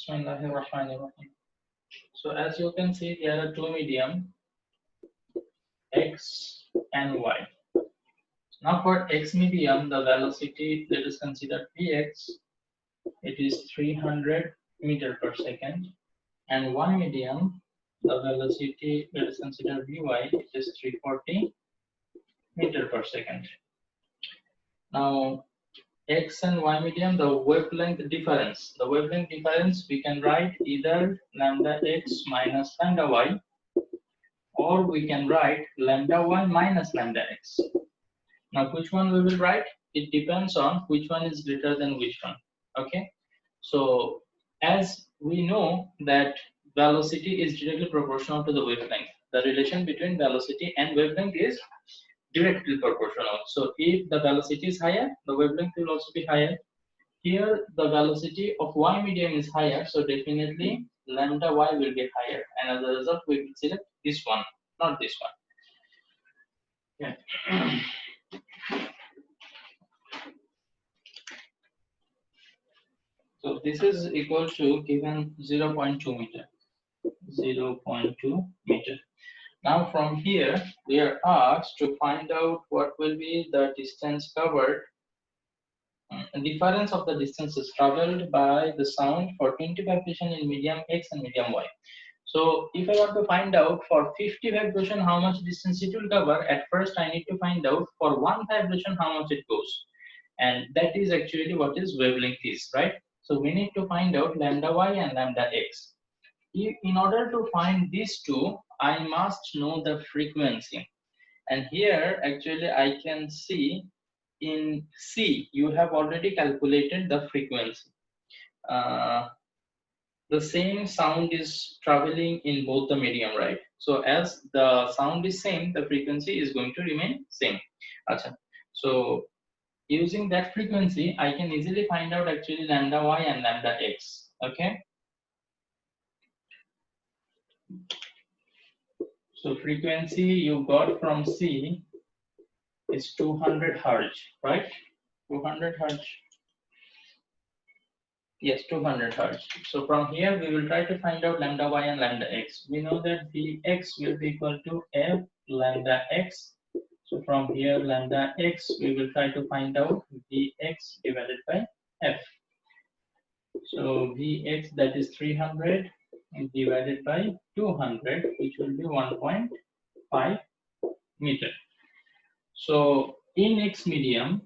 Bismillahirrahmanirrahim. So as you can see, there are two medium, x and y. Now for x medium, the velocity, let us consider Vx, it is 300 meter per second, and y medium, the velocity, let us consider Vy, it is 340 meter per second. Now x and y medium, the wavelength difference. The wavelength difference we can write either lambda x minus lambda y, or we can write lambda y minus lambda x. Now which one we will write? It depends on which one is greater than which one. Okay. So as we know that velocity is directly proportional to the wavelength. The relation between velocity and wavelength is directly proportional. So if the velocity is higher, the wavelength will also be higher. Here the velocity of y medium is higher, so definitely lambda y will be higher, and as a result we will select this one, not this one. Okay. So this is equal to given 0.2 meter. 0.2 meter. Now from here we are asked to find out what will be the distance covered, difference of the distances traveled by the sound for 20 vibration in medium X and medium Y. So if I want to find out for 50 vibration how much distance it will cover, at first I need to find out for one vibration how much it goes, and that is actually what is wavelength is, right? So we need to find out lambda y and lambda x. In order to find these two, I must know the frequency. And here actually I can see in C you have already calculated the frequency. The same sound is traveling in both the medium, right? So as the sound is same, the frequency is going to remain same. Achha. So using that frequency, I can easily find out actually lambda y and lambda x. Okay. So frequency you got from C is 200 hertz, right? 200 hertz. Yes, 200 hertz. So from here we will try to find out lambda y and lambda x. We know that Vx will be equal to f lambda x. So from here lambda x we will try to find out Vx divided by f. So Vx, that is 300 divided by 200, which will be 1.5 meter. So in X medium,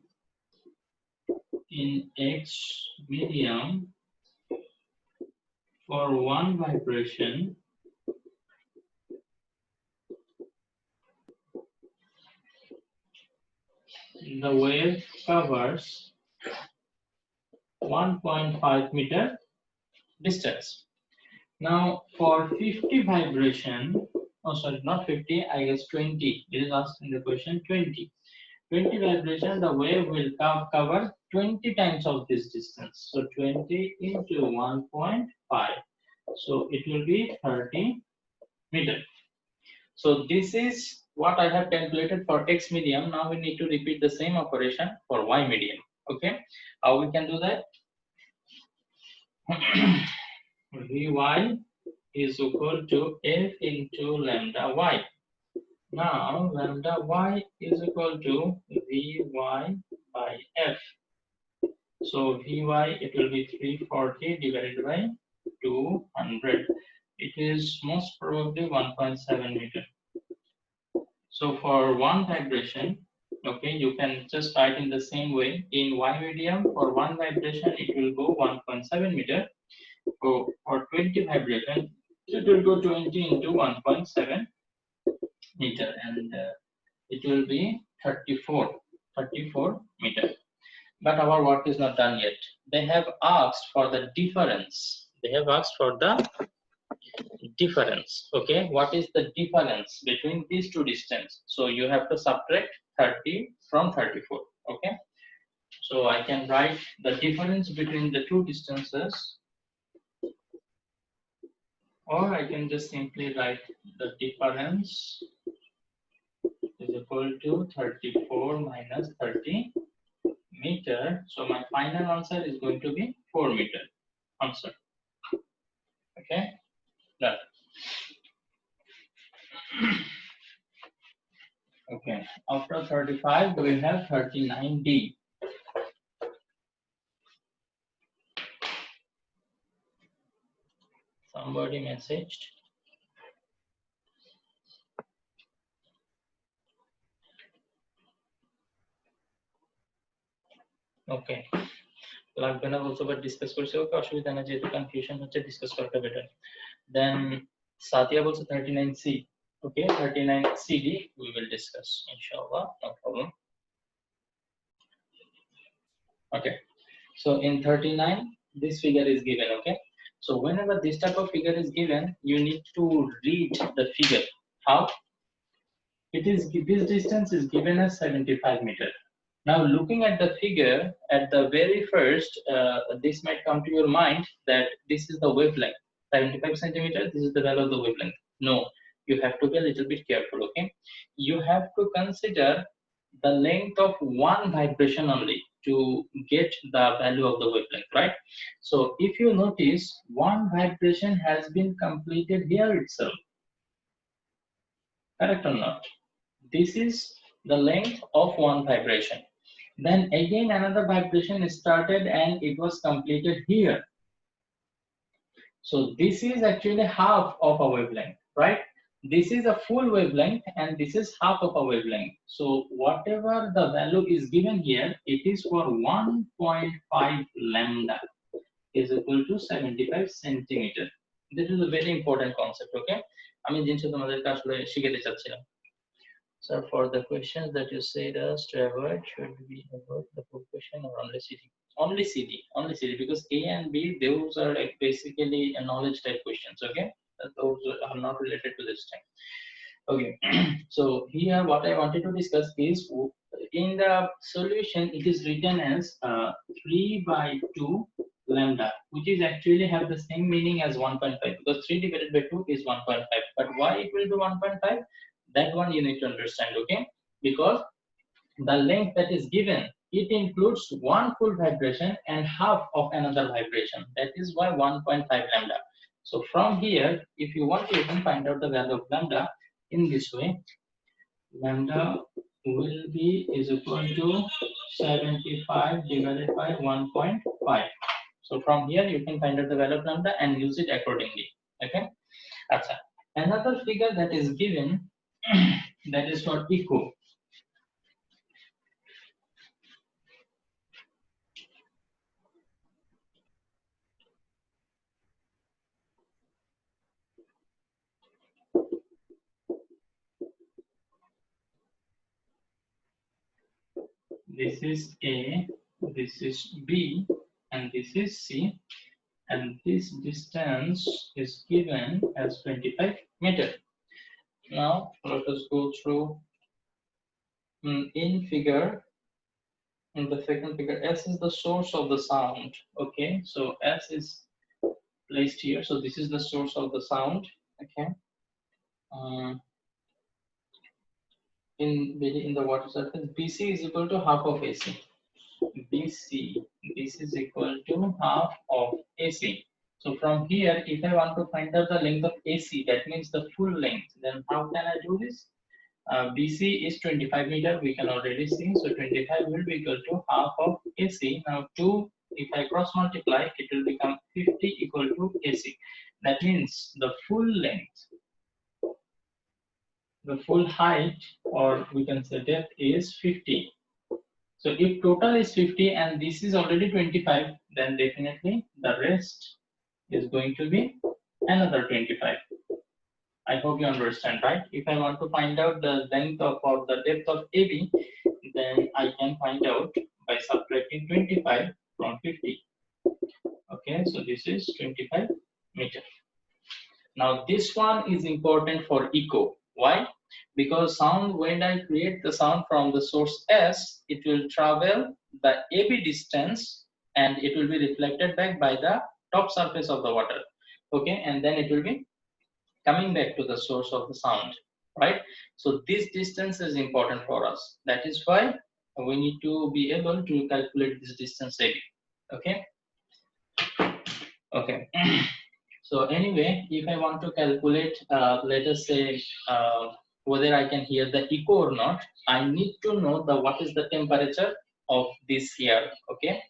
for one vibration, the wave covers 1.5 meter distance. Now for 50 vibration, oh sorry, not 50, I guess 20, it is asked in the question 20. 20 vibration, the wave will cover 20 times of this distance. So 20 into 1.5. So it will be 30 meter. So this is what I have calculated for X medium. Now we need to repeat the same operation for Y medium. Okay, how we can do that? Vy is equal to f into lambda y. Now lambda y is equal to Vy by f. So Vy, it will be 340 divided by 200. It is most probably 1.7 meter. So for one vibration, okay, you can just write in the same way. In Y medium, for one vibration, it will go 1.7 meter. So for 20 vibration, it will go 20 into 1.7 meter, and it will be 34 meter. But our work is not done yet. They have asked for the difference. Okay, what is the difference between these two distances? So you have to subtract 30 from 34. Okay, so I can write the difference between the two distances, or I can just simply write the difference is equal to 34 minus 30 meter. So my final answer is going to be 4 meter answer. of 35, we have 39D. Somebody messaged. Okay. লাগবে না বলছো but discuss করছে ওকে অসুবিধা না যেহেতু confusion হচ্ছে discuss করাটা better দেন সাতিয়া বলছে 39C okay 39CD we will discuss inshallah no problem okay so in 39 this figure is given okay so whenever this type of figure is given you need to read the figure how it is this distance is given as 75 meter. Now, looking at the figure, at the very first, this might come to your mind that this is the wavelength, 75 centimeters, this is the value of the wavelength. No, you have to be a little bit careful, okay? You have to consider the length of one vibration only to get the value of the wavelength, right? So, if you notice, one vibration has been completed here itself, correct or not? This is the length of one vibration. Then again another vibration started and it was completed here. So this is actually half of a wavelength, right? This is a full wavelength and this is half of a wavelength. So whatever the value is given here, it is for 1.5 lambda is equal to 75 centimeter. This is a very important concept, okay? আমি জিনিসটা তোমাদেরকে আসলে শিখাতে চাচ্ছিলাম So for the questions that you said us to avoid, should we avoid the full question or only CD? Only CD, only CD, because A and B, those are like basically a knowledge type questions, okay? Those are not related to this time. Okay, so here what I wanted to discuss is in the solution, it is written as 3 by 2 lambda, which is actually have the same meaning as 1.5 because 3 divided by 2 is 1.5. But why it will be 1.5? That one you need to understand, okay? Because the length that is given, it includes one full vibration and half of another vibration. That is why 1.5 lambda. So from here, if you want, you can find out the value of lambda in this way. Lambda will be is equal to 75 divided by 1.5. So from here, you can find out the value of lambda and use it accordingly, okay? Achha. Another figure that is given that is for echo. This is A, this is B, and this is C, and this distance is given as 25 meter. Now let us go through in figure. In the second figure, S is the source of the sound. Okay, so S is placed here. So this is the source of the sound. Okay. In the water surface, BC is equal to half of AC. BC, this is equal to half of AC. So from here, if I want to find out the length of AC, that means the full length, then how can I do this? BC is 25 meter, we can already see. So 25 will be equal to half of AC. Now 2, if I cross multiply, it will become 50 equal to AC. That means the full length, the full height, or we can say depth is 50. So if total is 50 and this is already 25, then definitely the rest is going to be another 25. I hope you understand, right? If I want to find out the length of or the depth of AB, then I can find out by subtracting 25 from 50. Okay, so this is 25 meter. Now this one is important for echo. Why? Because sound, when I create the sound from the source S, it will travel the AB distance and it will be reflected back by the top surface of the water. Okay, and then it will be coming back to the source of the sound, right? So this distance is important for us. That is why we need to be able to calculate this distance AB. Okay. Okay. So anyway, if I want to calculate, let us say whether I can hear the echo or not, I need to know the what is the temperature of this air. Okay.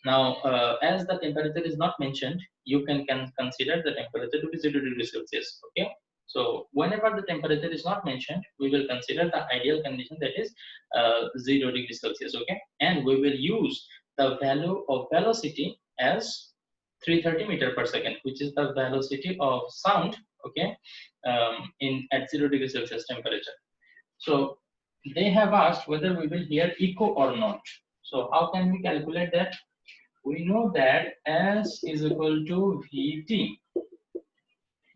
Now, as the temperature is not mentioned, you can consider the temperature to be 0 degrees Celsius. Okay. So whenever the temperature is not mentioned, we will consider the ideal condition, that is 0 degrees Celsius. Okay. And we will use the value of velocity as 330 meter per second, which is the velocity of sound. Okay. In at 0 degrees Celsius temperature. So they have asked whether we will hear echo or not. So how can we calculate that? We know that S is equal to Vt,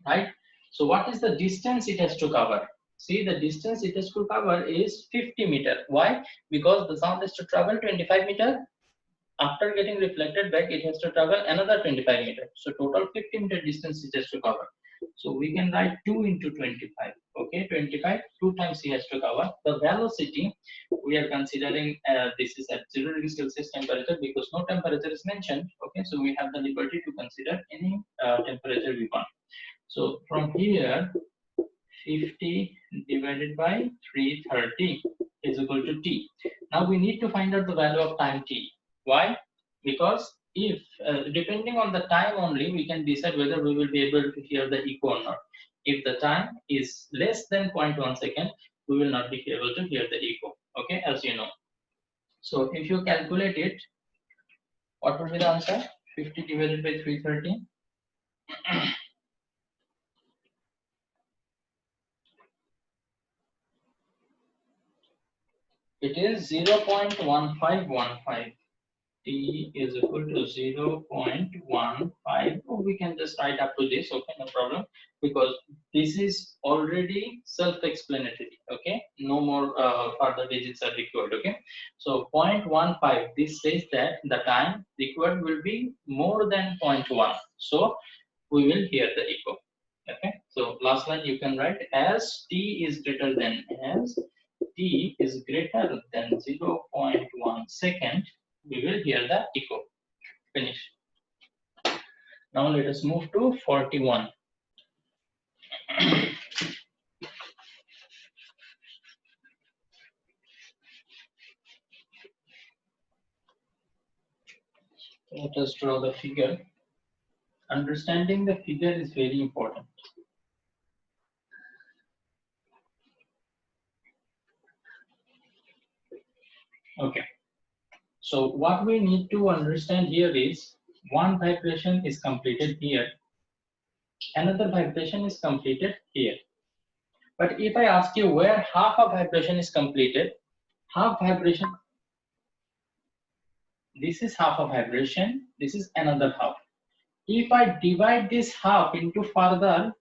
right? So what is the distance it has to cover? See, the distance it has to cover is 50 meter. Why? Because the sound has to travel 25 meter. After getting reflected back, it has to travel another 25 meter. So total 50 meter distance it has to cover. So we can write 2 into 25. Okay, 25, 2 times he has to cover. The velocity, we are considering this is at 0 degrees Celsius temperature because no temperature is mentioned. Okay, so we have the liberty to consider any temperature we want. So from here, 50 divided by 330 is equal to t. Now we need to find out the value of time t. Why? Because if depending on the time only, we can decide whether we will be able to hear the echo or not. If the time is less than 0.1 second, we will not be able to hear the echo. Okay, as you know. So if you calculate it, what will be the answer? 50 divided by 330. It is 0.1515. T is equal to 0.15. Oh, we can just write up to this, okay, no problem, because this is already self-explanatory. Okay, no more further digits are required. Okay, so 0.15, this says that the time required will be more than 0.1, so we will hear the echo. Okay, so last line you can write as t is greater than, as t is greater than 0.1 second, we will hear the echo. Finish. Now let us move to 41. Let us draw the figure. Understanding the figure is very important. Okay. So what we need to understand here is one vibration is completed here. Another vibration is completed here. But if I ask you where half a vibration is completed, half vibration, this is half a vibration, this is another half. If I divide this half into further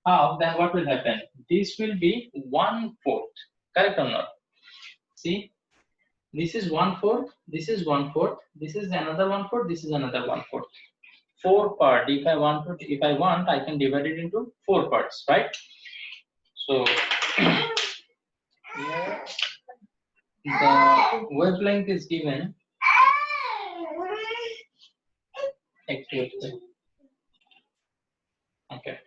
half, then what will happen? This will be 1/4. Correct or not? See, this is 1/4, this is 1/4, this is another 1/4, this is another 1/4. 4 part. If I want, I can divide it into 4 parts, right? So here the wavelength is given. Okay.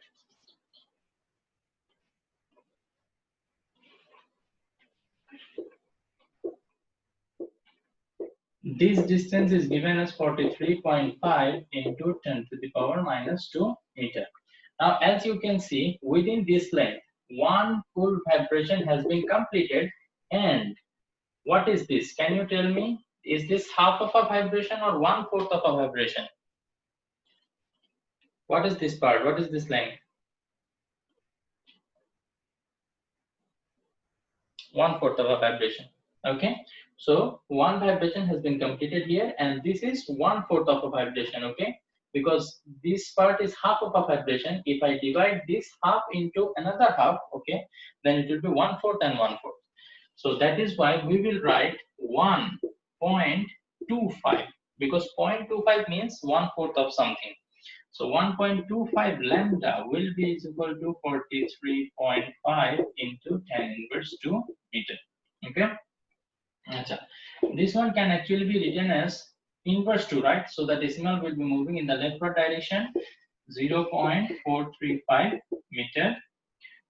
This distance is given as 43.5 into 10 to the power minus 2 meter. Now, as you can see, within this length, one full vibration has been completed. And what is this? Can you tell me? Is this half of a vibration or 1/4 of a vibration? What is this part? What is this length? 1/4 of a vibration. Okay, so one vibration has been completed here, and this is 1/4 of a vibration. Okay, because this part is half of a vibration. If I divide this half into another half, okay, then it will be 1/4 and 1/4. So that is why we will write 1.25, because 0.25 means 1/4 of something. So 1.25 lambda will be equal to 43.5 into 10 inverse 2 meter. Okay. This one can actually be written as inverse 2, right? So the decimal will be moving in the leftward direction, 0.435 meter.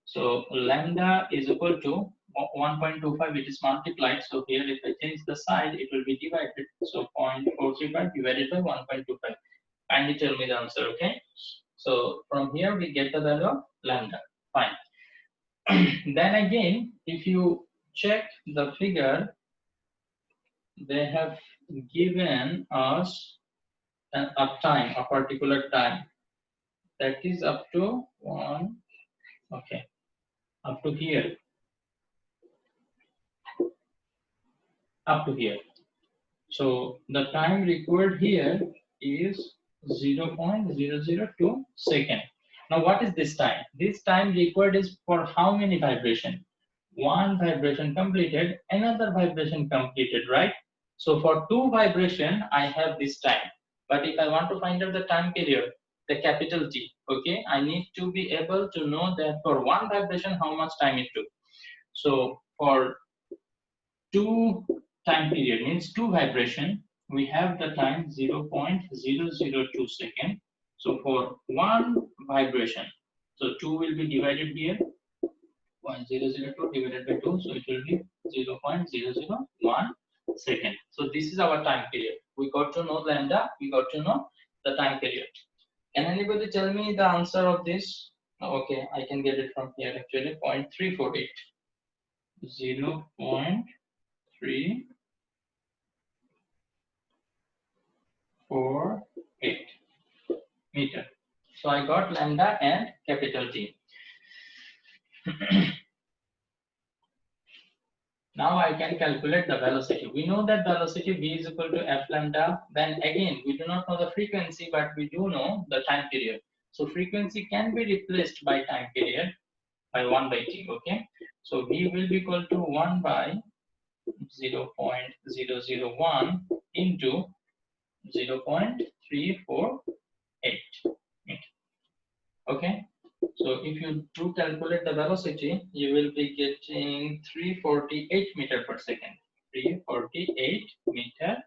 So lambda is equal to 1.25, it is multiplied. So here if I change the side, it will be divided. So 0.435 divided by 1.25. Kindly tell me the answer, okay? So from here we get the value of lambda. Fine. Then again, if you check the figure, they have given us a time, a particular time, that is up to one, okay, up to here, up to here. So the time required here is 0.002 second. Now what is this time? This time required is for how many vibration? One vibration completed, another vibration completed, right? So for two vibration, I have this time. But if I want to find out the time period, the capital T, okay, I need to be able to know that for one vibration, how much time it took. So for two time period means two vibration, we have the time 0.002 second. So for one vibration, so 2 will be divided here, 0.002 divided by 2, so it will be 0.001 second. So this is our time period. We got to know lambda, we got to know the time period. Can anybody tell me the answer of this? Okay, I can get it from here actually, 0.348. 0.348 meter. So I got lambda and capital T. Now I can calculate the velocity. We know that velocity v is equal to f lambda. Then again, we do not know the frequency, but we do know the time period. So frequency can be replaced by time period by 1 by t, okay? So v will be equal to 1 by 0.001 into 0.348 meter. Okay, so if you do calculate the velocity, you will be getting 348 meter per second. 348 meter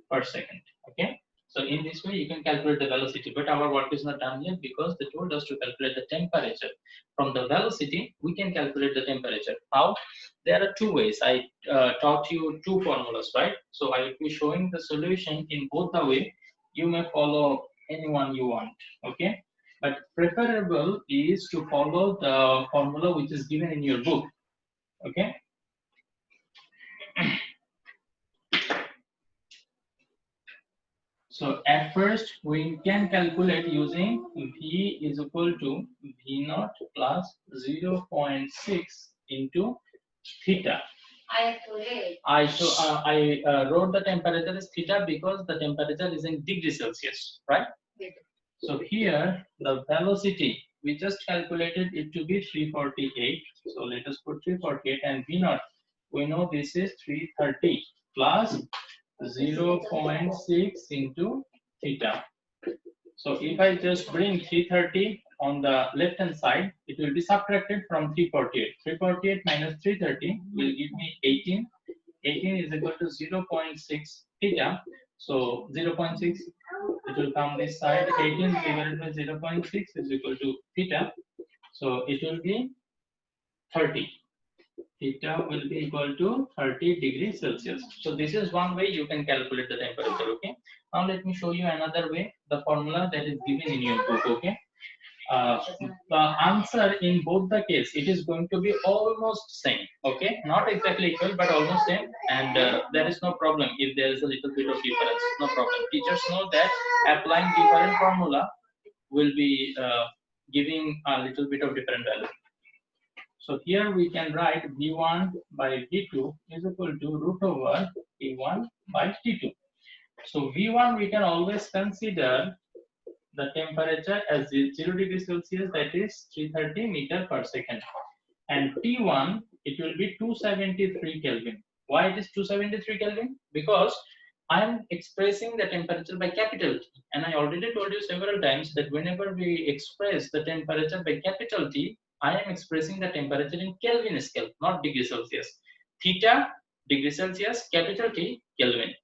per second. Okay, so in this way you can calculate the velocity, but our work is not done yet because they told us to calculate the temperature. From the velocity, we can calculate the temperature. How? There are two ways. I taught you two formulas, right? So I will be showing the solution in both the way. You may follow anyone you want, okay? But preferable is to follow the formula which is given in your book, okay? So at first we can calculate using V is equal to V naught plus 0.6 into theta. I wrote the temperature as theta because the temperature is in degree Celsius, right? Yes. So here the velocity we just calculated it to be 348. So let us put 348 and V naught. We know this is 330 plus 0.6 into theta. So if I just bring 330 on the left hand side, it will be subtracted from 348. 348 minus 330 will give me 18. 18 is equal to 0.6 theta. So 0.6, it will come this side. 18 divided by 0.6 is equal to theta. So it will be 30. Theta will be equal to 30 degrees Celsius. So this is one way you can calculate the temperature, okay? Now let me show you another way, the formula that is given in your book, okay? The answer in both the case, it is going to be almost same, okay? Not exactly equal, but almost same. And there is no problem if there is a little bit of difference, no problem. Teachers know that applying different formula will be giving a little bit of different value. So here we can write V1 by V2 is equal to root over V1 by T2. So V1 we can always consider the temperature as 0 degrees Celsius, that is 330 meter per second. And T1 it will be 273 Kelvin. Why it is 273 Kelvin? Because I am expressing the temperature by capital T. And I already told you several times that whenever we express the temperature by capital T, I am expressing the temperature in Kelvin scale, not degree Celsius. Theta, degree Celsius, capital T, Kelvin.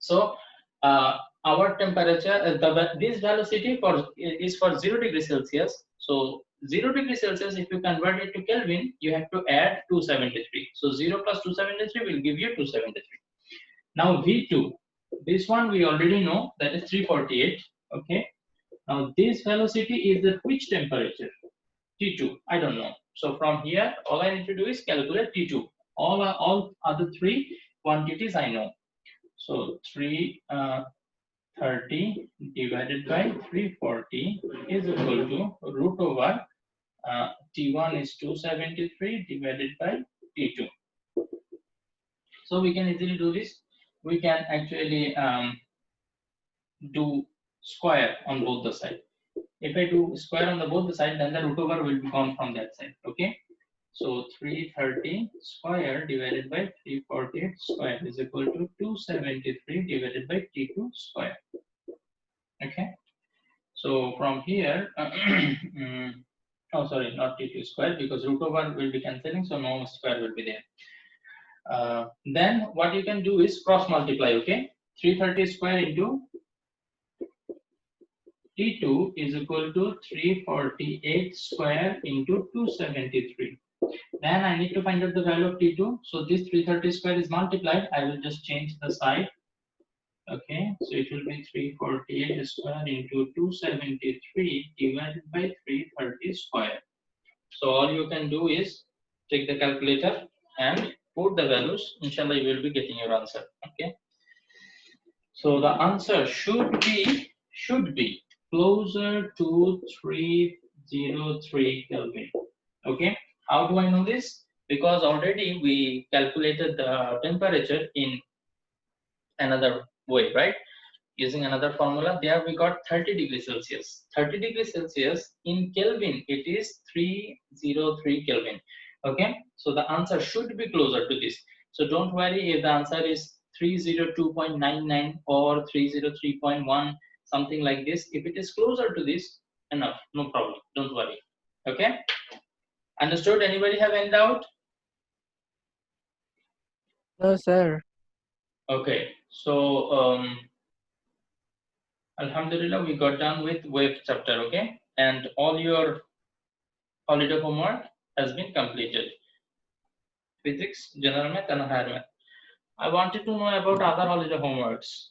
So our temperature, this velocity is for 0 degrees Celsius. So 0 degrees Celsius, if you convert it to Kelvin, you have to add 273. So 0 plus 273 will give you 273. Now V2, this one we already know, that is 348. Okay. Now this velocity is at which temperature? T2. I don't know. So from here, all I need to do is calculate T2. All other three quantities I know. So 330 divided by 340 is equal to root over T1 is 273 divided by T2. So we can easily do this. We can actually do square on both the side. If I do square on both the side, then the root over will be gone from that side. Okay. So 330 square divided by 348 square is equal to 273 divided by T2 square. Okay. So from here, oh sorry, not T2 square, because root over will be cancelling, so no square will be there. Then what you can do is cross multiply. Okay. 330 square into T2 is equal to 348 square into 273. Then I need to find out the value of T2. So this 330 square is multiplied. I will just change the side. Okay, so it will be 348 square into 273 divided by 330 square. So all you can do is take the calculator and put the values. Inshallah, you will be getting your answer. Okay. So the answer should be closer to 303 Kelvin. Okay. How do I know this? Because already we calculated the temperature in another way, right? Using another formula, there we got 30 degrees Celsius. 30 degrees Celsius in Kelvin, it is 303 Kelvin. Okay, so the answer should be closer to this. So don't worry if the answer is 302.99 or 303.1, something like this. If it is closer to this, enough, no problem. Don't worry. Okay, understood? Anybody have any doubt? No, sir. Okay, so Alhamdulillah, we got done with wave chapter. Okay, and all your holiday homework has been completed. Physics, general math, and higher math. I wanted to know about other holiday homeworks.